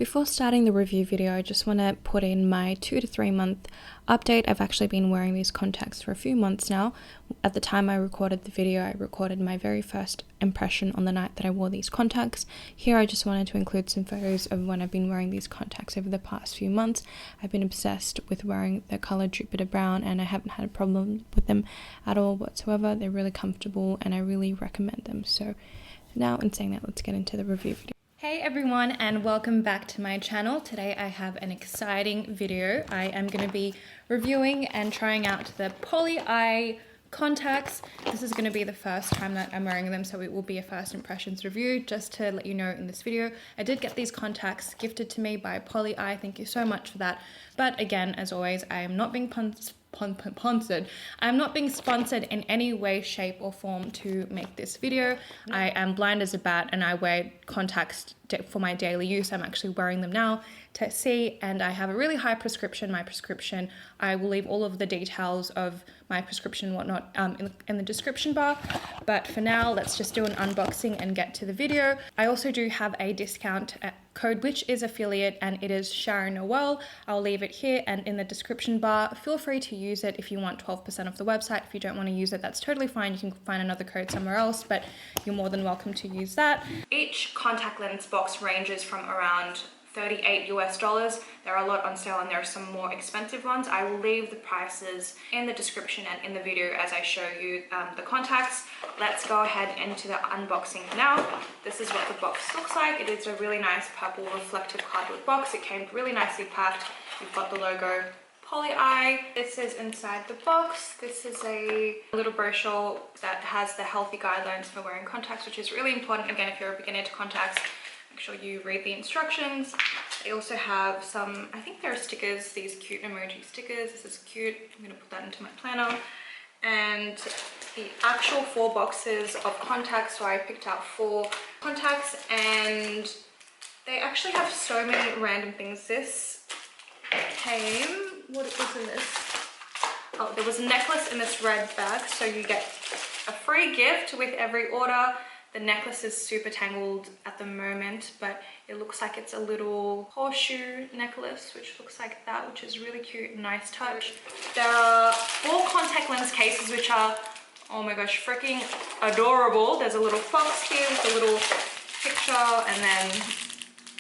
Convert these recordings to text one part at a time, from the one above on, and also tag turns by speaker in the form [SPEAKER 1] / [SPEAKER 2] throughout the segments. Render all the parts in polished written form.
[SPEAKER 1] Before starting the review video, I just want to put in my 2 to 3 month update. I've actually been wearing these contacts for a few months now. At the time I recorded the video, I recorded my very first impression on the night that I wore these contacts. Here I just wanted to include some photos of when I've been wearing these contacts over the past few months. I've been obsessed with wearing the color Jupiter Brown and I haven't had a problem with them at all whatsoever. They're really comfortable and I really recommend them. So now in saying that, let's get into the review video. Hey everyone, and welcome back to my channel. Today I have an exciting video. I am going to be reviewing and trying out the Pollyeye contacts. This is going to be the first time that I'm wearing them, so it will be a first impressions review. Just to let you know, in this video I did get these contacts gifted to me by Pollyeye. Thank you so much for that. But again, as always, I am not being sponsored. I'm not being sponsored in any way, shape or form to make this video. I am blind as a bat and I wear contacts for my daily use. I'm actually wearing them now to see, and I have a really high prescription. My prescription, I will leave all of the details of my prescription and whatnot in the description bar, but for now let's just do an unboxing and get to the video. I also do have a discount code which is affiliate, and it is Sharon Noel. I'll leave it here and in the description bar. Feel free to use it if you want 12% off the website. If you don't want to use it, that's totally fine. You can find another code somewhere else, but you're more than welcome to use that. Each contact lens box ranges from around $38 US. There are a lot on sale and there are some more expensive ones. I will leave the prices in the description and in the video as I show you the contacts. Let's go ahead into the unboxing now. This is what the box looks like. It is a really nice purple reflective cardboard box. It came really nicely packed. You've got the logo Pollyeye. This is inside the box. This is a little brochure that has the healthy guidelines for wearing contacts, which is really important. Again, if you're a beginner to contacts, make sure you read the instructions. They also have some, I think there are stickers, these cute emoji stickers. This is cute. I'm going to put that into my planner. And the actual 4 boxes of contacts. So I picked out 4 contacts and they actually have so many random things. This came, what was in this? Oh, there was a necklace in this red bag. So you get a free gift with every order. The necklace is super tangled at the moment, but it looks like it's a little horseshoe necklace, which looks like that, which is really cute and nice touch. There are 4 contact lens cases, which are, oh my gosh, freaking adorable. There's a little box here with a little picture, and then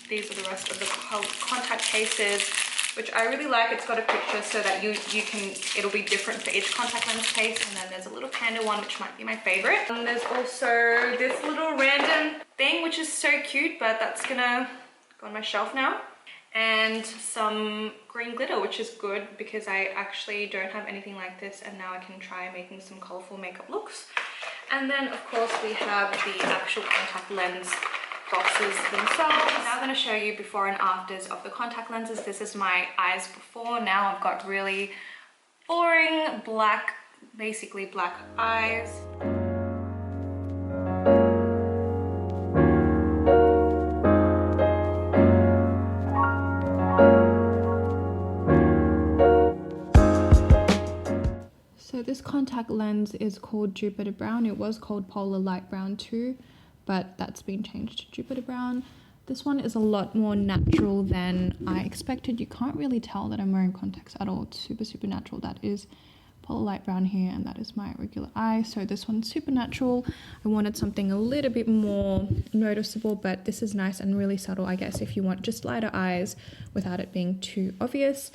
[SPEAKER 1] these are the rest of the contact cases, which I really like. It's got a picture so that you can, it'll be different for each contact lens case. And then there's a little panda one, which might be my favorite. And there's also this little random thing, which is so cute, but that's gonna go on my shelf now. And some green glitter, which is good because I actually don't have anything like this, and now I can try making some colorful makeup looks. And then of course we have the actual contact lens boxes themselves. Now I'm going to show you before and afters of the contact lenses. This is my eyes before. Now I've got really boring black, basically black eyes. So this contact lens is called Jupiter Brown. It was called Polar Light Brown too, but that's been changed to Jupiter Brown. This one is a lot more natural than I expected. You can't really tell that I'm wearing contacts at all. It's super natural. That is Polar Light Brown here, and that is my regular eye. So this one's super natural. I wanted something a little bit more noticeable, but this is nice and really subtle, I guess, if you want just lighter eyes without it being too obvious.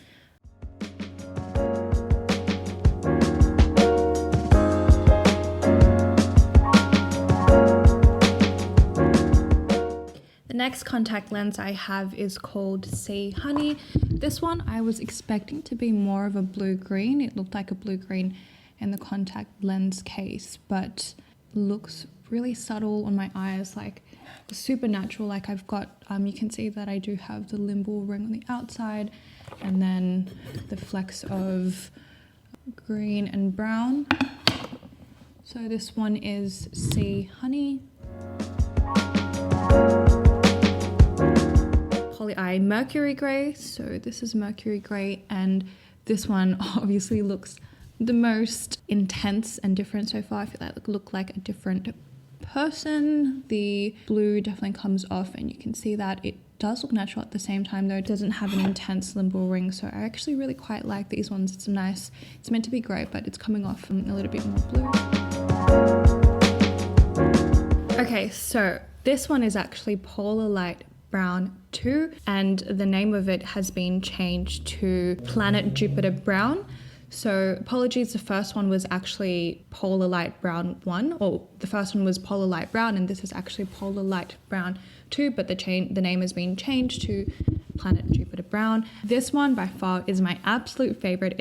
[SPEAKER 1] The next contact lens I have is called Sea Honey. This one I was expecting to be more of a blue-green. It looked like a blue-green in the contact lens case, but looks really subtle on my eyes, like super natural. Like I've got, you can see that I do have the limbal ring on the outside, and then the flecks of green and brown. So this one is Sea Honey. Pollyeye Mercury Gray. So this is Mercury Gray, and this one obviously looks the most intense and different so far. I feel like it look like a different person. The blue definitely comes off, and you can see that it does look natural at the same time, though. It doesn't have an intense limbo ring, so I actually really quite like these ones. It's nice. It's meant to be grey, but it's coming off a little bit more blue. Okay, so this one is actually Polar Light Brown 2, and the name of it has been changed to Planet Jupiter Brown. So apologies, the first one was actually Polar Light Brown 1, or the first one was Polar Light Brown, and this is actually Polar Light Brown 2, but the name has been changed to Planet Jupiter Brown. This one by far is my absolute favorite.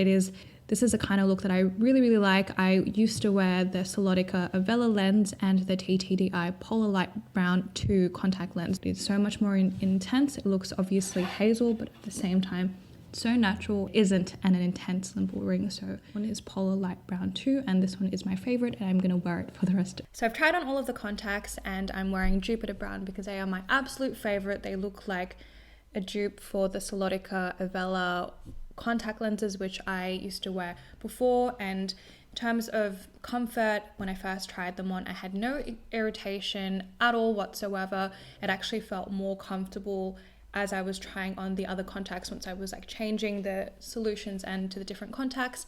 [SPEAKER 1] This is a kind of look that I really, really like. I used to wear the Solotica Avella lens and the TTDI Polar Light Brown 2 contact lens. It's so much more intense. It looks obviously hazel, but at the same time, so natural, isn't an intense limbo ring. So one is Polar Light Brown 2, and this one is my favorite, and I'm gonna wear it for the rest of it. So I've tried on all of the contacts, and I'm wearing Jupiter Brown because they are my absolute favorite. They look like a dupe for the Solotica Avella contact lenses, which I used to wear before. And in terms of comfort, when I first tried them on, I had no irritation at all whatsoever. It actually felt more comfortable as I was trying on the other contacts. Once I was like changing the solutions and to the different contacts,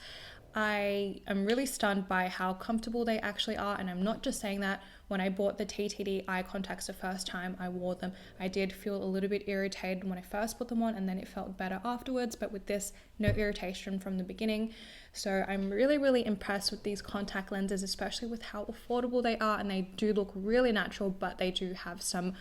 [SPEAKER 1] I am really stunned by how comfortable they actually are. And I'm not just saying that. When I bought the TTD eye contacts the first time I wore them, I did feel a little bit irritated when I first put them on, and then it felt better afterwards. But with this, no irritation from the beginning. So I'm really, really impressed with these contact lenses, especially with how affordable they are. And they do look really natural, but they do have some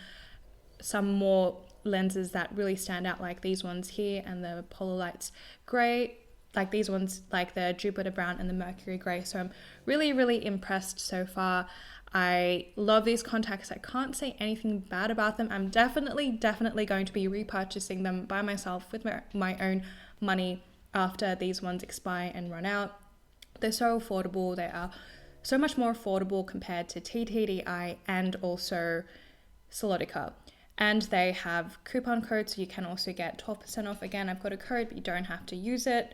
[SPEAKER 1] more lenses that really stand out, like these ones here and the Polylite Gray, like these ones, like the Jupiter Brown and the Mercury Gray. So I'm really, really impressed so far. I love these contacts. I can't say anything bad about them. I'm definitely going to be repurchasing them by myself with my own money after these ones expire and run out. They're so affordable. They are so much more affordable compared to TTDI and also Solotica. And they have coupon codes, so you can also get 12% off. Again, I've got a code, but you don't have to use it.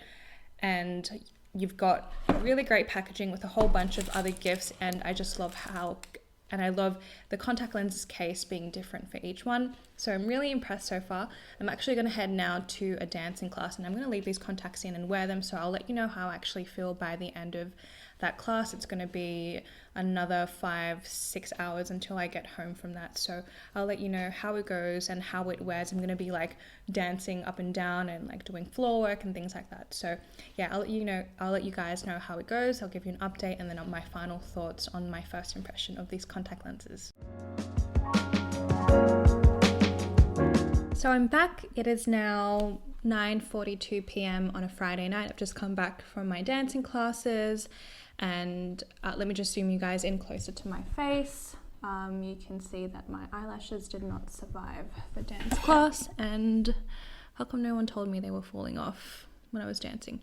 [SPEAKER 1] And you've got really great packaging with a whole bunch of other gifts. And I just love I love the contact lenses case being different for each one. So I'm really impressed so far. I'm actually going to head now to a dancing class, and I'm going to leave these contacts in and wear them. So I'll let you know how I actually feel by the end of that class. It's going to be another 5-6 hours until I get home from that. So I'll let you know how it goes and how it wears. I'm going to be like dancing up and down and like doing floor work and things like that. So yeah, I'll let you guys know how it goes. I'll give you an update and then on my final thoughts on my first impression of these contact lenses. So I'm back. It is now 9:42 p.m. on a Friday night. I've just come back from my dancing classes, and let me just zoom you guys in closer to my face. You can see that my eyelashes did not survive the dance class, and how come no one told me they were falling off when I was dancing?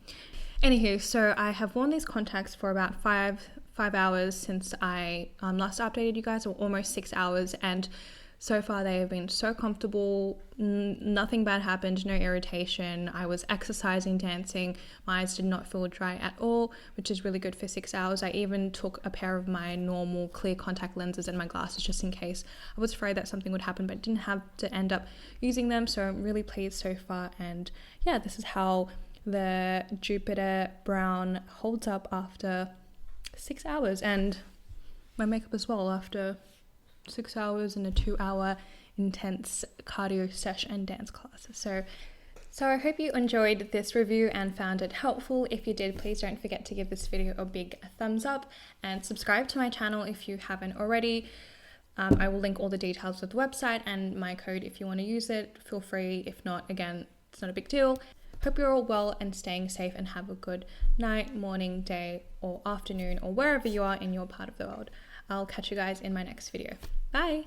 [SPEAKER 1] Anywho, so I have worn these contacts for about five hours since I last updated you guys, or almost 6 hours, and so far they have been so comfortable. Nothing bad happened, no irritation. I was exercising, dancing. My eyes did not feel dry at all, which is really good for 6 hours. I even took a pair of my normal clear contact lenses and my glasses just in case. I was afraid that something would happen, but didn't have to end up using them. So I'm really pleased so far. And yeah, this is how the Jupiter Brown holds up after 6 hours, and my makeup as well after 6 hours and a 2-hour intense cardio session and dance class. So I hope you enjoyed this review and found it helpful. If you did, please don't forget to give this video a big thumbs up and subscribe to my channel if you haven't already. I will link all the details of the website and my code if you want to use it. Feel free. If not, again, it's not a big deal. Hope you're all well and staying safe, and have a good night, morning, day, or afternoon, or wherever you are in your part of the world. I'll catch you guys in my next video. Bye!